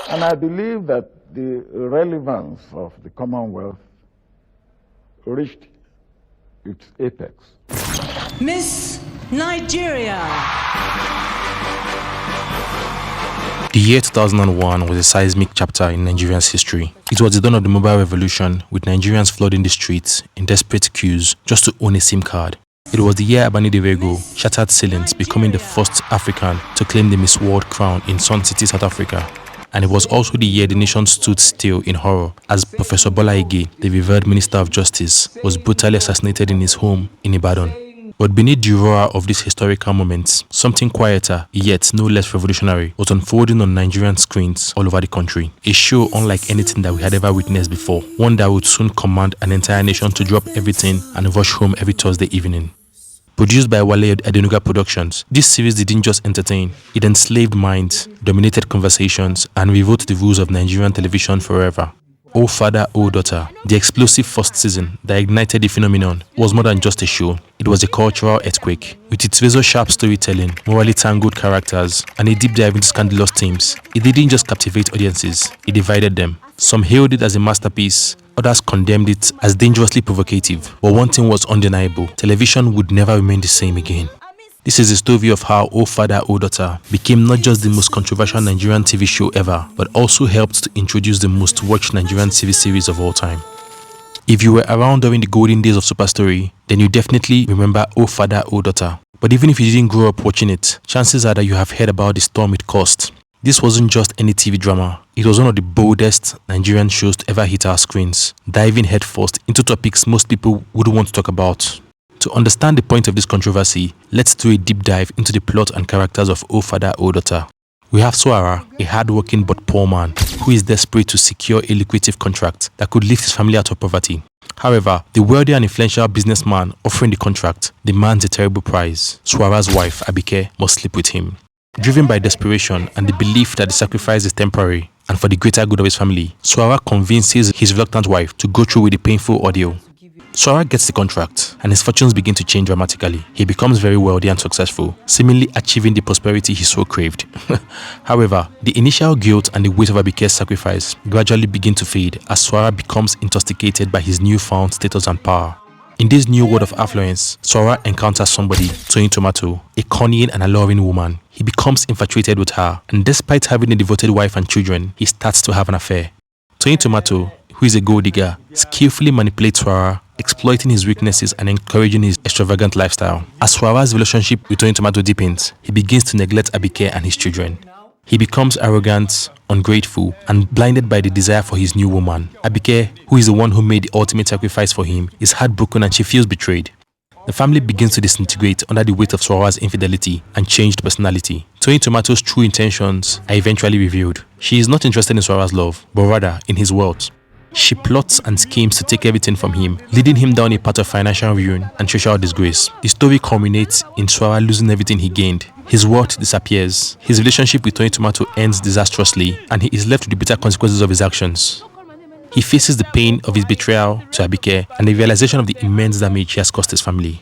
And I believe that the relevance of the Commonwealth reached its apex. Miss Nigeria. The year 2001 was a seismic chapter in Nigeria's history. It was the dawn of the mobile revolution, with Nigerians flooding the streets in desperate queues just to own a SIM card. It was the year Abani Devego shattered ceilings, becoming the first African to claim the Miss World crown in Sun City, South Africa. And it was also the year the nation stood still in horror as Professor Bola Ige, the revered Minister of Justice, was brutally assassinated in his home in Ibadan. But beneath the roar of these historical moments, something quieter, yet no less revolutionary, was unfolding on Nigerian screens all over the country. A show unlike anything that we had ever witnessed before, one that would soon command an entire nation to drop everything and rush home every Thursday evening. Produced by Wale Adenuga Productions, this series didn't just entertain, it enslaved minds, dominated conversations, and rewrote the rules of Nigerian television forever. Oh Father, Oh Daughter, the explosive first season that ignited the phenomenon, was more than just a show. It was a cultural earthquake. With its razor-sharp storytelling, morally tangled characters, and a deep dive into scandalous themes, it didn't just captivate audiences, it divided them. Some hailed it as a masterpiece, others condemned it as dangerously provocative. But one thing was undeniable: television would never remain the same again. This is a story of how Oh Father, Oh Daughter became not just the most controversial Nigerian TV show ever, but also helped to introduce the most watched Nigerian TV series of all time. If you were around during the golden days of Super Story, then you definitely remember Oh Father, Oh Daughter. But even if you didn't grow up watching it, chances are that you have heard about the storm it caused. This wasn't just any TV drama. It was one of the boldest Nigerian shows to ever hit our screens, diving headfirst into topics most people wouldn't want to talk about. To understand the point of this controversy, let's do a deep dive into the plot and characters of Oh Father, Oh Daughter. We have Swara, a hard-working but poor man who is desperate to secure a lucrative contract that could lift his family out of poverty. However, the wealthy and influential businessman offering the contract demands a terrible price. Swara's wife, Abike, must sleep with him. Driven by desperation and the belief that the sacrifice is temporary and for the greater good of his family, Swara convinces his reluctant wife to go through with the painful ordeal. Swara gets the contract and his fortunes begin to change dramatically. He becomes very wealthy and successful, seemingly achieving the prosperity he so craved. However, the initial guilt and the weight of Abike's sacrifice gradually begin to fade as Swara becomes intoxicated by his newfound status and power. In this new world of affluence, Swara encounters somebody, Toyin Tomato, a cunning and alluring woman. He becomes infatuated with her, and despite having a devoted wife and children, he starts to have an affair. Toyin Tomato, who is a gold digger, skillfully manipulates Swara, exploiting his weaknesses and encouraging his extravagant lifestyle. As Swara's relationship with Toyin Tomato deepens, he begins to neglect Abike and his children. He becomes arrogant, ungrateful, and blinded by the desire for his new woman. Abike, who is the one who made the ultimate sacrifice for him, is heartbroken and she feels betrayed. The family begins to disintegrate under the weight of Swara's infidelity and changed personality. Toyin Tomato's true intentions are eventually revealed. She is not interested in Swara's love, but rather in his wealth. She plots and schemes to take everything from him, leading him down a path of financial ruin and social disgrace. The story culminates in Swara losing everything he gained. His wealth disappears, his relationship with Toyin Tomato ends disastrously, and he is left with the bitter consequences of his actions. He faces the pain of his betrayal to Abike and the realization of the immense damage he has caused his family.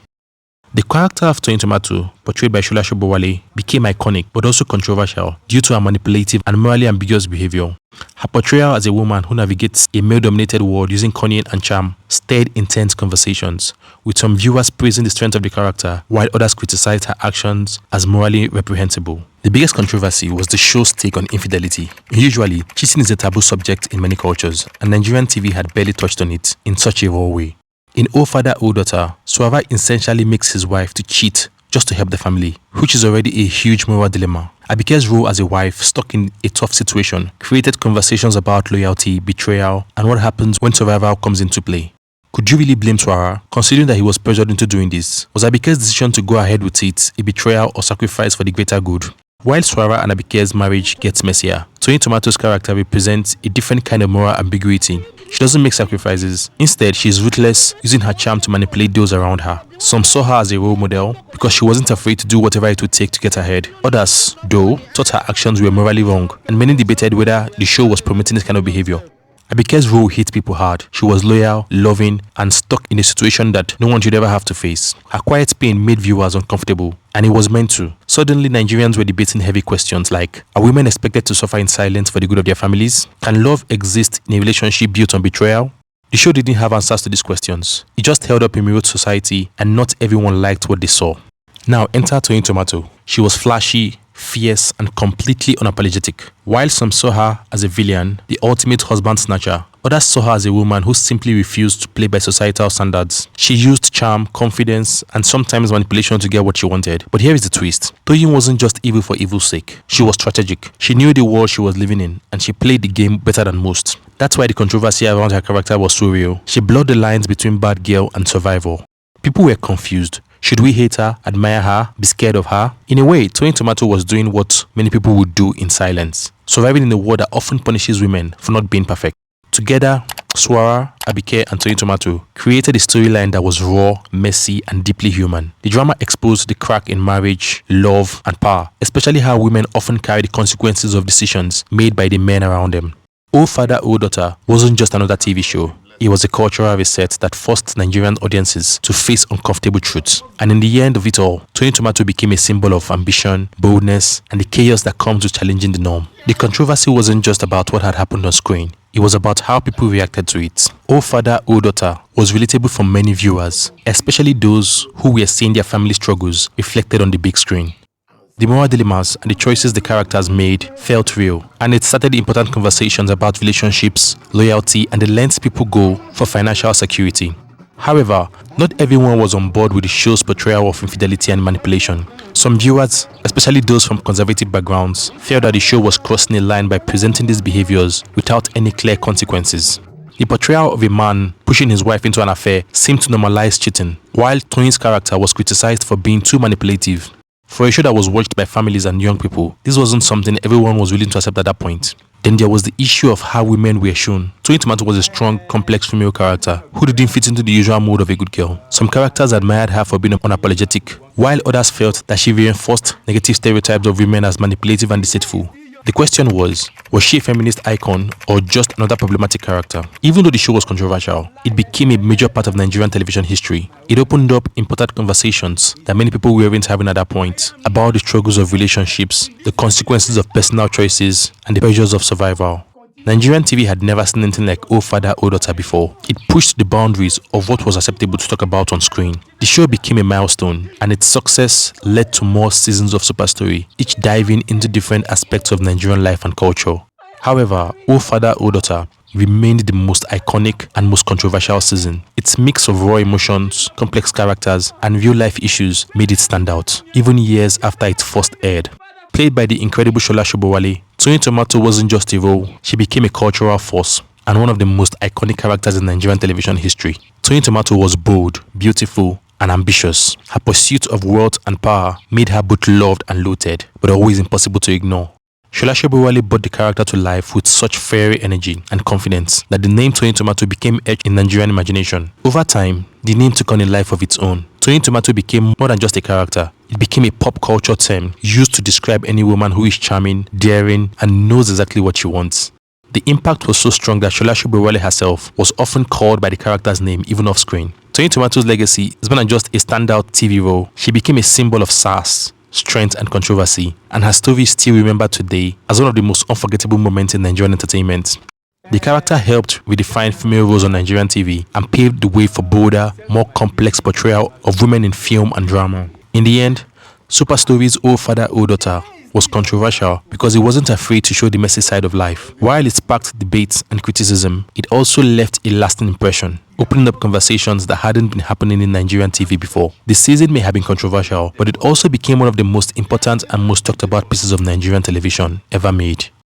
The character of Toyin Tomato, portrayed by Shola Shobowale, became iconic but also controversial due to her manipulative and morally ambiguous behavior. Her portrayal as a woman who navigates a male-dominated world using cunning and charm stirred intense conversations, with some viewers praising the strength of the character while others criticized her actions as morally reprehensible. The biggest controversy was the show's take on infidelity. Usually, cheating is a taboo subject in many cultures, and Nigerian TV had barely touched on it in such a raw way. In Oh Father, Oh Daughter, Swara essentially makes his wife to cheat just to help the family, which is already a huge moral dilemma. Abike's role as a wife, stuck in a tough situation, created conversations about loyalty, betrayal, and what happens when survival comes into play. Could you really blame Swara, considering that he was pressured into doing this? Was Abike's decision to go ahead with it a betrayal or sacrifice for the greater good? While Swara and Abike's marriage gets messier, Toyin Tomato's character represents a different kind of moral ambiguity. She doesn't make sacrifices. Instead, she is ruthless, using her charm to manipulate those around her. Some saw her as a role model because she wasn't afraid to do whatever it would take to get ahead. Others, though, thought her actions were morally wrong, and many debated whether the show was promoting this kind of behavior. Abike's role hit people hard. She was loyal, loving, and stuck in a situation that no one should ever have to face. Her quiet pain made viewers uncomfortable, and it was meant to. Suddenly, Nigerians were debating heavy questions like, are women expected to suffer in silence for the good of their families? Can love exist in a relationship built on betrayal? The show didn't have answers to these questions. It just held up a mirrored society, and not everyone liked what they saw. Now enter Toyin Tomato. She was flashy, fierce, and completely unapologetic. While some saw her as a villain, the ultimate husband snatcher, others saw her as a woman who simply refused to play by societal standards. She used charm, confidence, and sometimes manipulation to get what she wanted. But here is the twist. Toyin wasn't just evil for evil's sake. She was strategic. She knew the world she was living in, and she played the game better than most. That's why the controversy around her character was so real. She blurred the lines between bad girl and survivor. People were confused. Should we hate her, admire her, be scared of her? In a way, Toyin Tomato was doing what many people would do in silence, surviving in a world that often punishes women for not being perfect. Together, Swara, Abike, and Toyin Tomato created a storyline that was raw, messy, and deeply human. The drama exposed the crack in marriage, love, and power, especially how women often carry the consequences of decisions made by the men around them. O Father, O Daughter wasn't just another TV show. It was a cultural reset that forced Nigerian audiences to face uncomfortable truths. And in the end of it all, Toyin Tomato became a symbol of ambition, boldness, and the chaos that comes with challenging the norm. The controversy wasn't just about what had happened on screen. It was about how people reacted to it. O Father, O Daughter was relatable for many viewers, especially those who were seeing their family struggles reflected on the big screen. The moral dilemmas and the choices the characters made felt real, and it started important conversations about relationships, loyalty, and the lengths people go for financial security. However, not everyone was on board with the show's portrayal of infidelity and manipulation. Some viewers, especially those from conservative backgrounds, felt that the show was crossing a line by presenting these behaviors without any clear consequences. The portrayal of a man pushing his wife into an affair seemed to normalize cheating, while Toyin's character was criticized for being too manipulative. For a show that was watched by families and young people, this wasn't something everyone was willing to accept at that point. Then there was the issue of how women were shown. Toyin Tomato was a strong, complex female character who didn't fit into the usual mold of a good girl. Some characters admired her for being unapologetic, while others felt that she reinforced negative stereotypes of women as manipulative and deceitful. The question was she a feminist icon or just another problematic character? Even though the show was controversial, it became a major part of Nigerian television history. It opened up important conversations that many people weren't having at that point about the struggles of relationships, the consequences of personal choices, and the pressures of survival. Nigerian TV had never seen anything like O Father, O Daughter before. It pushed the boundaries of what was acceptable to talk about on screen. The show became a milestone, and its success led to more seasons of Super Story, each diving into different aspects of Nigerian life and culture. However, O Father, O Daughter remained the most iconic and most controversial season. Its mix of raw emotions, complex characters, and real-life issues made it stand out, even years after it first aired. Played by the incredible Shola Sobowale, Toyin Tomato wasn't just a role, she became a cultural force and one of the most iconic characters in Nigerian television history. Toyin Tomato was bold, beautiful, and ambitious. Her pursuit of wealth and power made her both loved and loathed, but always impossible to ignore. Shola Sobowale brought the character to life with such fiery energy and confidence that the name Toyin Tomato became etched in Nigerian imagination. Over time, the name took on a life of its own. Toyin Tomato became more than just a character. It became a pop culture term used to describe any woman who is charming, daring, and knows exactly what she wants. The impact was so strong that Shola Sobowale herself was often called by the character's name even off screen. Toyin Tomato's legacy is more than just a standout TV role. She became a symbol of sass, strength, and controversy, and her story is still remembered today as one of the most unforgettable moments in Nigerian entertainment. The character helped redefine female roles on Nigerian TV and paved the way for bolder, more complex portrayal of women in film and drama. In the end, Super Story's O Father, O Daughter was controversial because it wasn't afraid to show the messy side of life. While it sparked debates and criticism, it also left a lasting impression, opening up conversations that hadn't been happening in Nigerian TV before. The season may have been controversial, but it also became one of the most important and most talked about pieces of Nigerian television ever made.